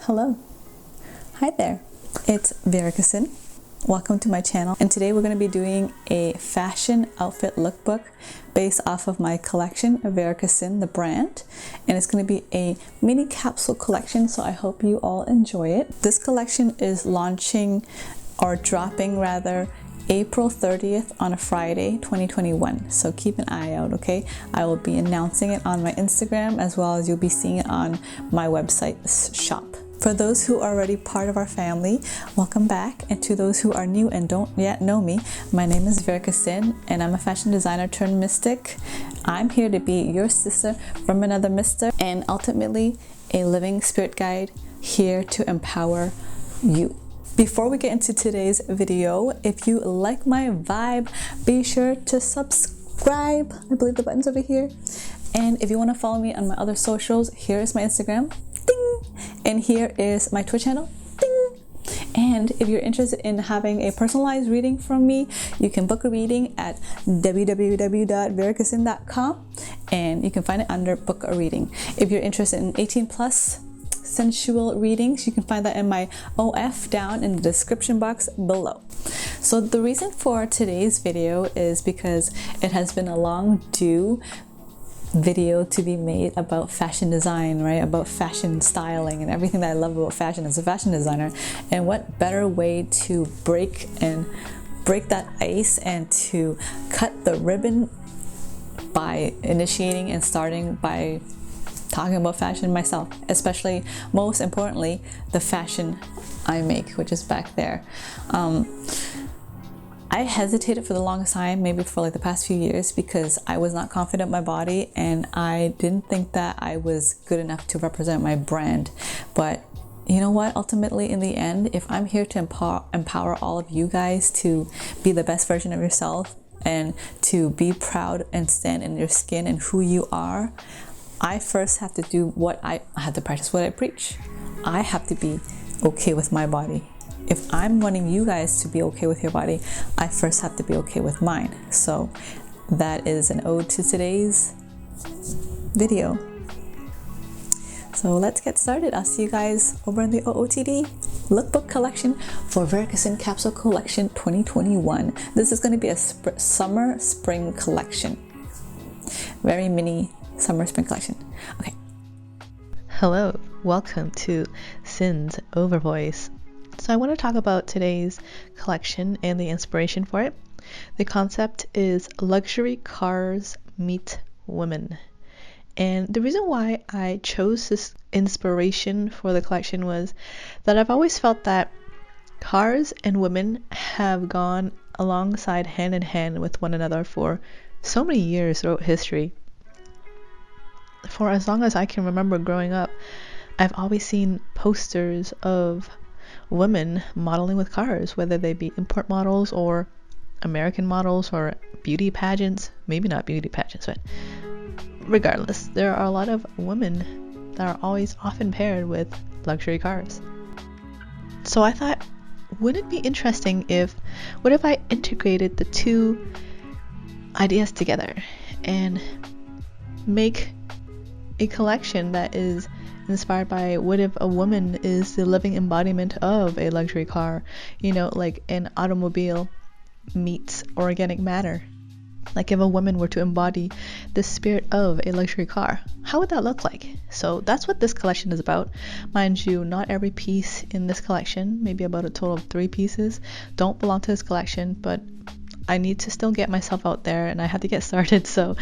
Hello. Hi there. It's Veruca Cyn. Welcome to my channel, and today we're going to be doing a fashion outfit lookbook based off of my collection of Veruca Cyn, the brand, and it's going to be a mini capsule collection, so I hope you all enjoy it. This collection is launching, or dropping rather, April 30th on a Friday 2021, so keep an eye out, okay? I will be announcing it on my Instagram, as well as you'll be seeing it on my website shop. For those who are already part of our family, welcome back, and to those who are new and don't yet know me, my name is Veruca Cyn, and I'm a fashion designer turned mystic. I'm here to be your sister from another mister, and ultimately a living spirit guide here to empower you. Before we get into today's video, if you like my vibe, be sure to subscribe. I believe the button's over here. And if you want to follow me on my other socials, here is my Instagram, ding, and here is my Twitch channel, ding. And if you're interested in having a personalized reading from me, you can book a reading at www.verucacyn.com, and you can find it under book a reading. If you're interested in 18 plus sensual readings, you can find that in my OF down in the description box below. So the reason for today's video is because it has been a long due video to be made about fashion design, right? About fashion styling and everything that I love about fashion as a fashion designer. And what better way to break that ice and to cut the ribbon by initiating and starting by talking about fashion myself, especially, most importantly, the fashion I make, which is back there. I hesitated for the longest time, maybe for like the past few years, because I was not confident in my body and I didn't think that I was good enough to represent my brand. But you know what? Ultimately, in the end, if I'm here to empower all of you guys to be the best version of yourself and to be proud and stand in your skin and who you are, I first have to do what I have to practice what I preach. I have to be okay with my body. If I'm wanting you guys to be okay with your body, I first have to be okay with mine. So that is an ode to today's video. So let's get started. I'll see you guys over in the ootd lookbook collection for Veruca Cyn Capsule Collection 2021. This is going to be a summer spring collection. Very mini summer spring collection. Okay. Hello, welcome to Cyn's Overvoice. So I want to talk about today's collection and the inspiration for it. The concept is luxury cars meet women. And the reason why I chose this inspiration for the collection was that I've always felt that cars and women have gone alongside hand in hand with one another for so many years throughout history. For as long as I can remember growing up, I've always seen posters of women modeling with cars, whether they be import models or American models or beauty pageants. Maybe not beauty pageants, but regardless, there are a lot of women that are always often paired with luxury cars. So I thought, wouldn't it be interesting what if I integrated the two ideas together and make a collection that is inspired by what if a woman is the living embodiment of a luxury car, like an automobile meets organic matter. Like if a woman were to embody the spirit of a luxury car, how would that look like? So that's what this collection is about. Mind you, not every piece in this collection, maybe about a total of 3 pieces, don't belong to this collection, but I need to still get myself out there and I have to get started, so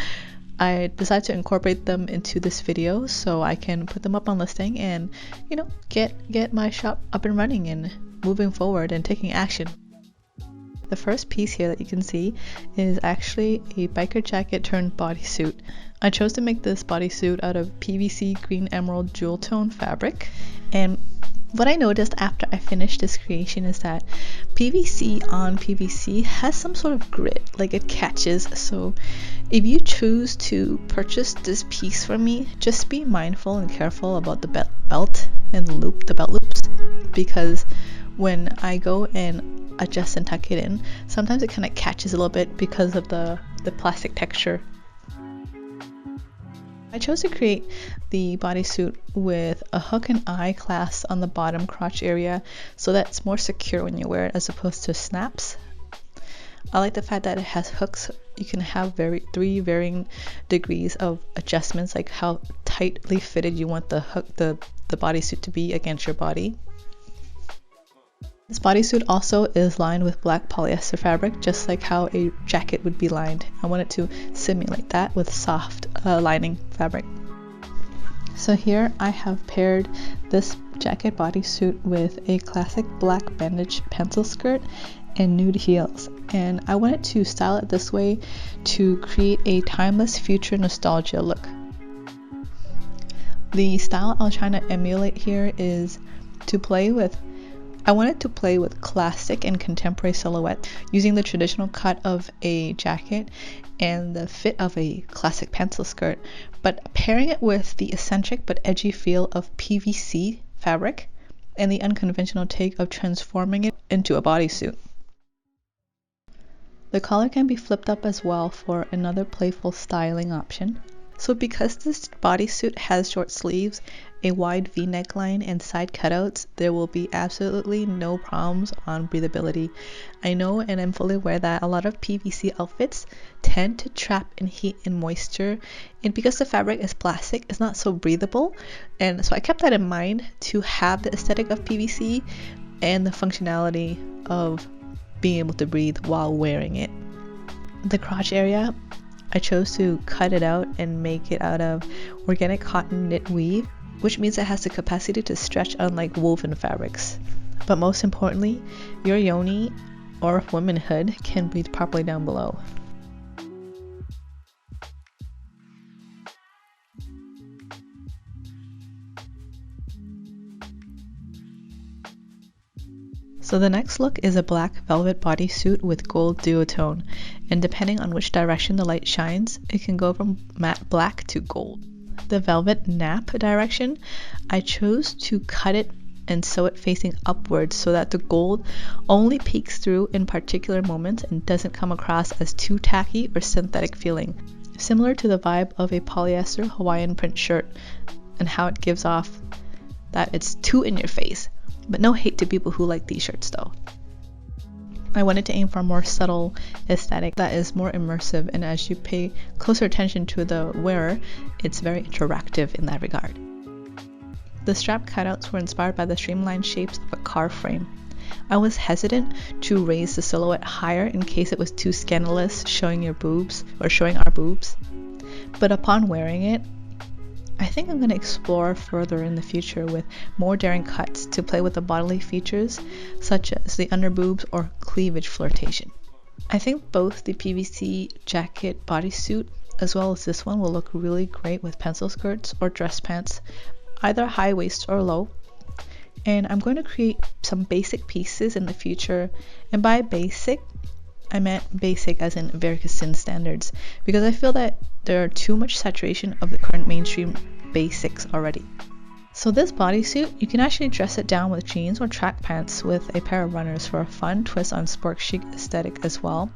I decided to incorporate them into this video so I can put them up on listing and, get my shop up and running and moving forward and taking action. The first piece here that you can see is actually a biker jacket turned bodysuit. I chose to make this bodysuit out of PVC green emerald jewel tone fabric, and what I noticed after I finished this creation is that PVC on PVC has some sort of grit, like it catches. So if you choose to purchase this piece from me, just be mindful and careful about the belt and the belt loops, because when I go and adjust and tuck it in, sometimes it kind of catches a little bit because of the plastic texture. I chose to create the bodysuit with a hook and eye clasp on the bottom crotch area so that it's more secure when you wear it as opposed to snaps. I like the fact that it has hooks. You can have three varying degrees of adjustments, like how tightly fitted you want the bodysuit to be against your body. This bodysuit also is lined with black polyester fabric, just like how a jacket would be lined. I wanted to simulate that with soft lining fabric. So here I have paired this jacket bodysuit with a classic black bandage pencil skirt and nude heels, and I wanted to style it this way to create a timeless future nostalgia look. The style I was trying to emulate here is I wanted to play with classic and contemporary silhouette using the traditional cut of a jacket and the fit of a classic pencil skirt, but pairing it with the eccentric but edgy feel of PVC fabric and the unconventional take of transforming it into a bodysuit. The collar can be flipped up as well for another playful styling option. So because this bodysuit has short sleeves, a wide V neckline, and side cutouts, there will be absolutely no problems on breathability. I know, and I'm fully aware that a lot of PVC outfits tend to trap in heat and moisture, and because the fabric is plastic, it's not so breathable, and so I kept that in mind to have the aesthetic of PVC and the functionality of being able to breathe while wearing it. The crotch area, I chose to cut it out and make it out of organic cotton knit weave, which means it has the capacity to stretch unlike woven fabrics. But most importantly, your yoni or womanhood can breathe properly down below. So the next look is a black velvet bodysuit with gold duotone, and depending on which direction the light shines, it can go from matte black to gold. The velvet nap direction, I chose to cut it and sew it facing upwards so that the gold only peeks through in particular moments and doesn't come across as too tacky or synthetic feeling, similar to the vibe of a polyester Hawaiian print shirt and how it gives off that it's too in your face. But no hate to people who like these shirts though. I wanted to aim for a more subtle aesthetic that is more immersive, and as you pay closer attention to the wearer, it's very interactive in that regard. The strap cutouts were inspired by the streamlined shapes of a car frame. I was hesitant to raise the silhouette higher in case it was too scandalous, showing your boobs or showing our boobs. But upon wearing it, I think I'm going to explore further in the future with more daring cuts to play with the bodily features such as the underboobs or cleavage flirtation. I think both the PVC jacket bodysuit as well as this one will look really great with pencil skirts or dress pants, either high waist or low. And I'm going to create some basic pieces in the future, and by basic I meant basic as in Veruca Cyn standards, because I feel that there are too much saturation of the current mainstream basics already. So this bodysuit, you can actually dress it down with jeans or track pants with a pair of runners for a fun twist on sport chic aesthetic as well.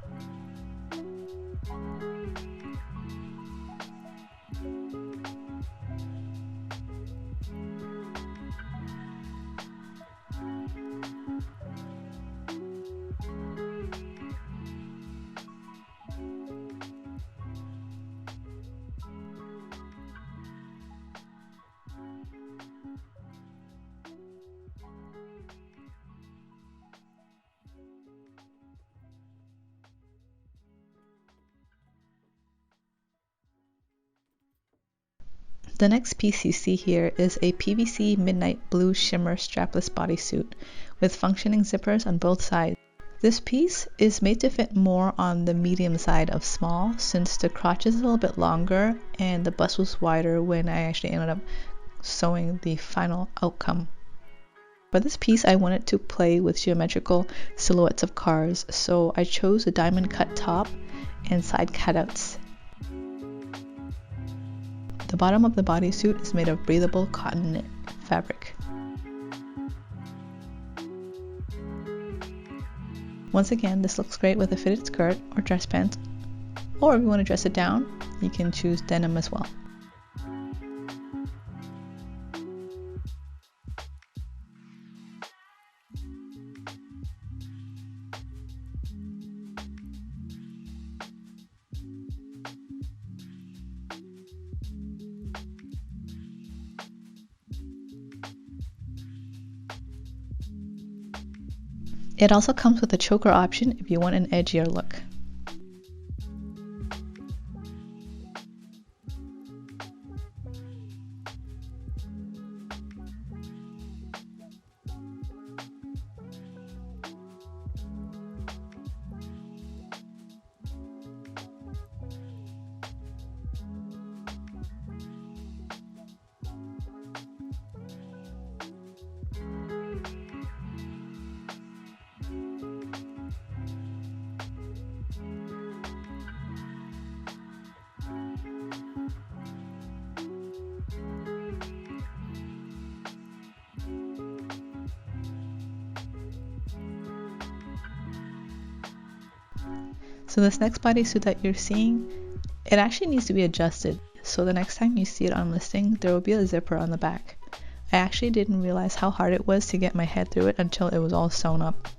The next piece you see here is a PVC midnight blue shimmer strapless bodysuit with functioning zippers on both sides. This piece is made to fit more on the medium side of small, since the crotch is a little bit longer and the bust was wider when I actually ended up sewing the final outcome. For this piece, I wanted to play with geometrical silhouettes of cars, so I chose a diamond cut top and side cutouts. The bottom of the bodysuit is made of breathable cotton knit fabric. Once again, this looks great with a fitted skirt or dress pants, or if you want to dress it down, you can choose denim as well. It also comes with a choker option if you want an edgier look. So this next bodysuit that you're seeing, it actually needs to be adjusted. So the next time you see it on listing, there will be a zipper on the back. I actually didn't realize how hard it was to get my head through it until it was all sewn up.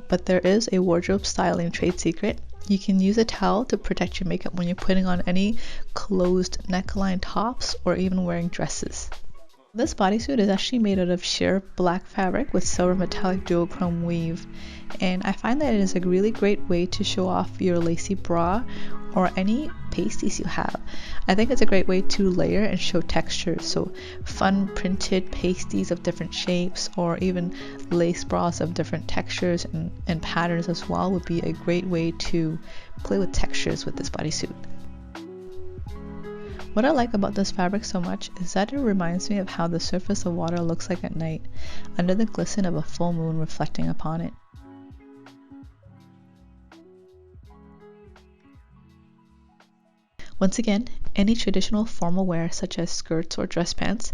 But there is a wardrobe styling trade secret. You can use a towel to protect your makeup when you're putting on any closed neckline tops or even wearing dresses. This bodysuit is actually made out of sheer black fabric with silver metallic duochrome weave, and I find that it is a really great way to show off your lacy bra or any pasties you have. I think it's a great way to layer and show textures, so fun printed pasties of different shapes or even lace bras of different textures and patterns as well would be a great way to play with textures with this bodysuit. What I like about this fabric so much is that it reminds me of how the surface of water looks like at night, under the glisten of a full moon reflecting upon it. Once again, any traditional formal wear such as skirts or dress pants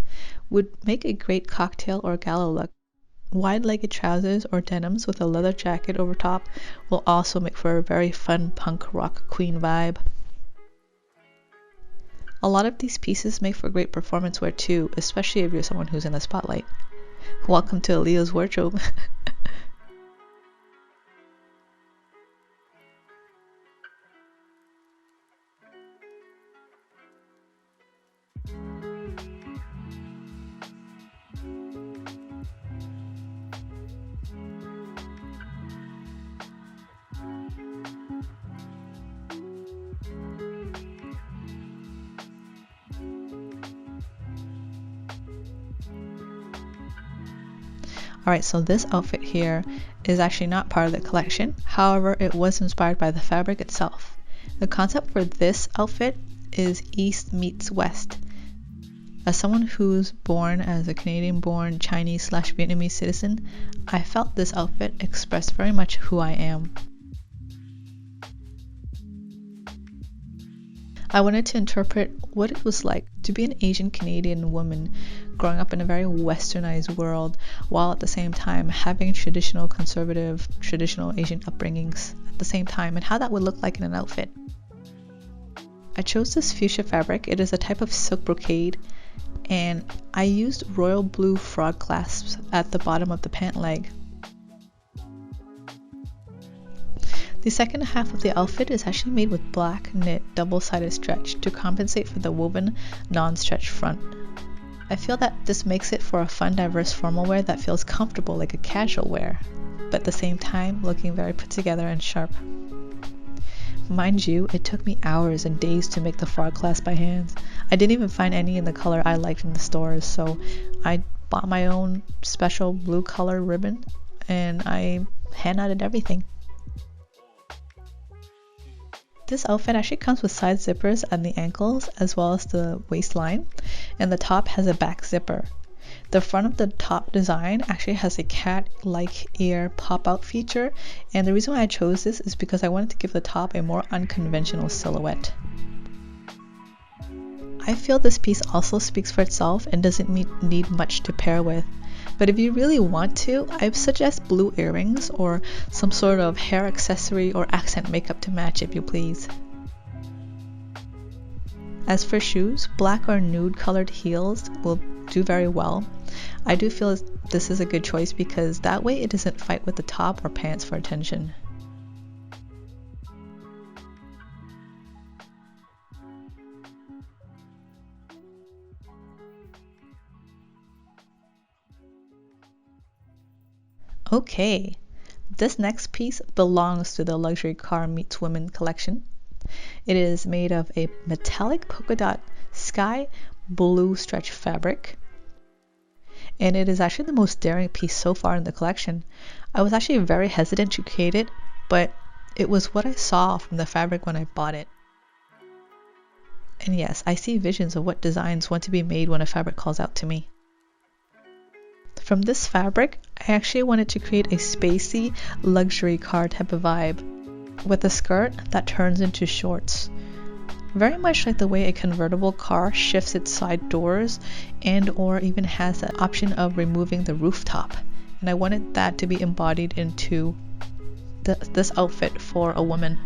would make a great cocktail or gala look. Wide-legged trousers or denims with a leather jacket over top will also make for a very fun punk rock queen vibe. A lot of these pieces make for great performance wear too, especially if you're someone who's in the spotlight. Welcome to Aaliyah's wardrobe. Alright, so this outfit here is actually not part of the collection. However, it was inspired by the fabric itself. The concept for this outfit is East meets West. As someone who's born as a Canadian-born Chinese/Vietnamese citizen, I felt this outfit expressed very much who I am. I wanted to interpret what it was like to be an Asian Canadian woman growing up in a very westernized world while at the same time having traditional conservative, traditional Asian upbringings at the same time, and how that would look like in an outfit. I chose this fuchsia fabric. It is a type of silk brocade, and I used royal blue frog clasps at the bottom of the pant leg. The second half of the outfit is actually made with black knit double-sided stretch to compensate for the woven non-stretch front. I feel that this makes it for a fun, diverse formal wear that feels comfortable like a casual wear, but at the same time looking very put together and sharp. Mind you, it took me hours and days to make the frog clasp by hand. I didn't even find any in the color I liked in the stores, so I bought my own special blue color ribbon and I hand-knotted everything. This outfit actually comes with side zippers at the ankles as well as the waistline, and the top has a back zipper. The front of the top design actually has a cat-like ear pop-out feature, and the reason why I chose this is because I wanted to give the top a more unconventional silhouette. I feel this piece also speaks for itself and doesn't need much to pair with. But if you really want to, I suggest blue earrings or some sort of hair accessory or accent makeup to match if you please. As for shoes, black or nude colored heels will do very well. I do feel this is a good choice because that way it doesn't fight with the top or pants for attention. Okay, This next piece belongs to the Luxury Car Meets Women collection. It is made of a metallic polka dot sky blue stretch fabric, and it is actually the most daring piece so far in the collection. I was actually very hesitant to create it, but it was what I saw from the fabric when I bought it. And yes, I see visions of what designs want to be made when a fabric calls out to me. From this fabric, I actually wanted to create a spacey luxury car type of vibe, with a skirt that turns into shorts. Very much like the way a convertible car shifts its side doors and or even has the option of removing the rooftop. And I wanted that to be embodied into this outfit for a woman.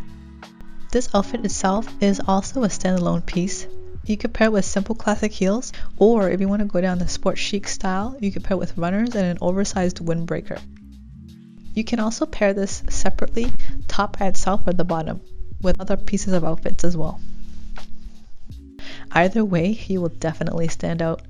This outfit itself is also a standalone piece. You could pair it with simple classic heels, or if you want to go down the sport chic style, you could pair it with runners and an oversized windbreaker. You can also pair this separately, top by itself or the bottom, with other pieces of outfits as well. Either way, you will definitely stand out.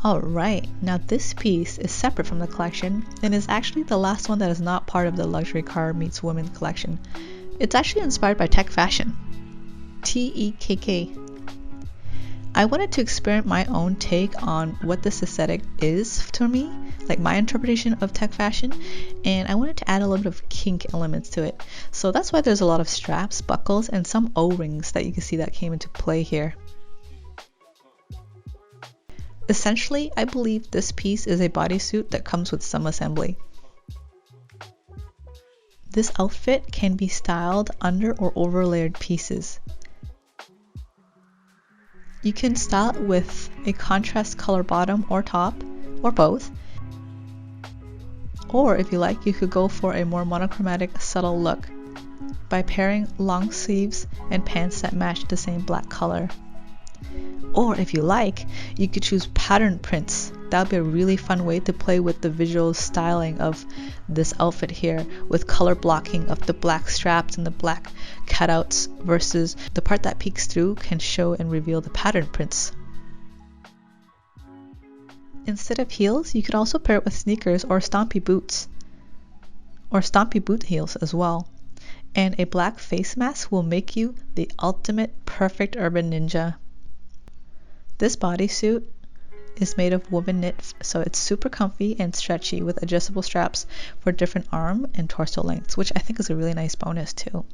Alright, now this piece is separate from the collection and is actually the last one that is not part of the Luxury Car Meets Women collection. It's actually inspired by tech fashion. TEKK. I wanted to experiment my own take on what this aesthetic is to me, like my interpretation of tech fashion, and I wanted to add a little bit of kink elements to it. So that's why there's a lot of straps, buckles, and some O-rings that you can see that came into play here. Essentially, I believe this piece is a bodysuit that comes with some assembly. This outfit can be styled under or over layered pieces. You can style it with a contrast color bottom or top, or both. Or if you like, you could go for a more monochromatic, subtle look by pairing long sleeves and pants that match the same black color. Or if you like, you could choose pattern prints. That would be a really fun way to play with the visual styling of this outfit here, with color blocking of the black straps and the black cutouts versus the part that peeks through can show and reveal the pattern prints. Instead of heels, you could also pair it with sneakers or stompy boots, or stompy boot heels as well. And a black face mask will make you the ultimate perfect urban ninja. This bodysuit is made of woven knit, so it's super comfy and stretchy with adjustable straps for different arm and torso lengths, which I think is a really nice bonus too.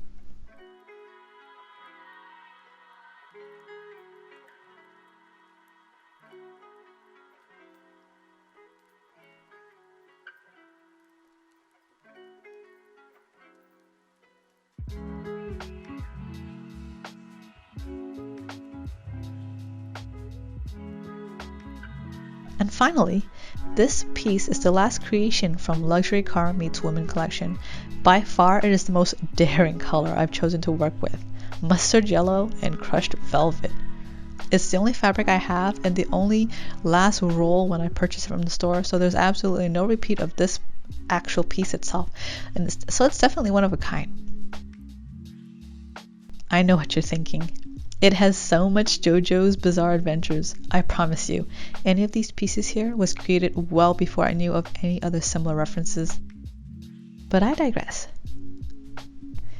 And finally, this piece is the last creation from Luxury Car Meets Women collection. By far, it is the most daring color I've chosen to work with. Mustard yellow and crushed velvet. It's the only fabric I have and the only last roll when I purchased it from the store, so there's absolutely no repeat of this actual piece itself. And so it's definitely one of a kind. I know what you're thinking. It has so much JoJo's Bizarre Adventures. I promise you, any of these pieces here was created well before I knew of any other similar references. But I digress.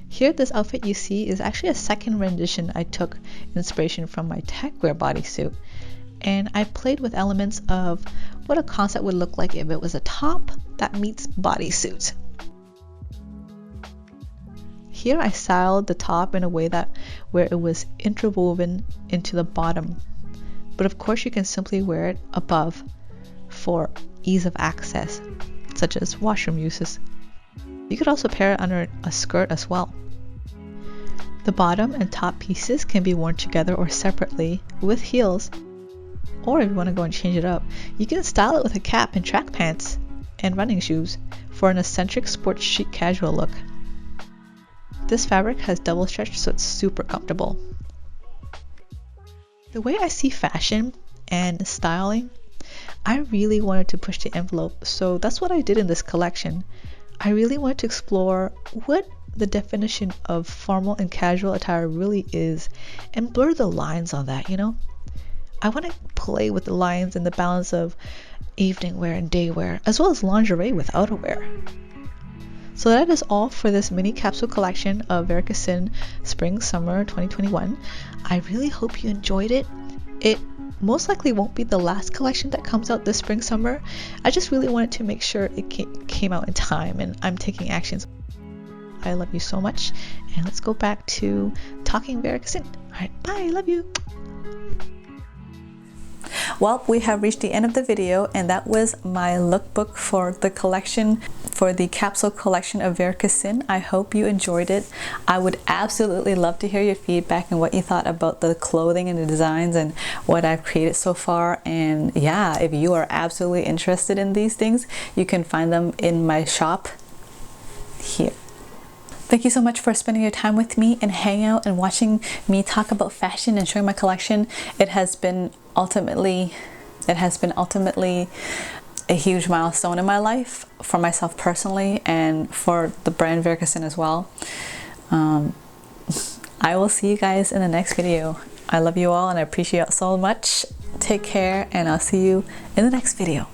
Here, this outfit you see is actually a second rendition. I took inspiration from my techwear bodysuit, and I played with elements of what a concept would look like if it was a top that meets bodysuit. Here I styled the top in a way that where it was interwoven into the bottom, but of course you can simply wear it above for ease of access, such as washroom uses. You could also pair it under a skirt as well. The bottom and top pieces can be worn together or separately with heels, or if you want to go and change it up, you can style it with a cap and track pants. and running shoes for an eccentric sports chic casual look. This fabric has double stretch, so it's super comfortable. The way I see fashion and styling, I really wanted to push the envelope, so that's what I did in this collection. I really wanted to explore what the definition of formal and casual attire really is and blur the lines on that, you know? I want to play with the lines and the balance of evening wear and day wear, as well as lingerie with outerwear. So that is all for this mini capsule collection of Veruca Cyn Spring Summer 2021. I really hope you enjoyed it. It most likely won't be the last collection that comes out this spring summer. I just really wanted to make sure it came out in time and I'm taking actions. I love you so much, and let's go back to talking Veruca Cyn. Alright, bye, love you. Well, we have reached the end of the video, and that was my lookbook for the collection, for the capsule collection of Veruca Cyn. I hope you enjoyed it. I would absolutely love to hear your feedback and what you thought about the clothing and the designs and what I've created so far. And yeah, if you are absolutely interested in these things, you can find them in my shop here. Thank you so much for spending your time with me and hanging out and watching me talk about fashion and showing my collection. It has been ultimately a huge milestone in my life, for myself personally and for the brand Veruca Cyn as well. I will see you guys in the next video. I love you all and I appreciate you so much. Take care, and I'll see you in the next video.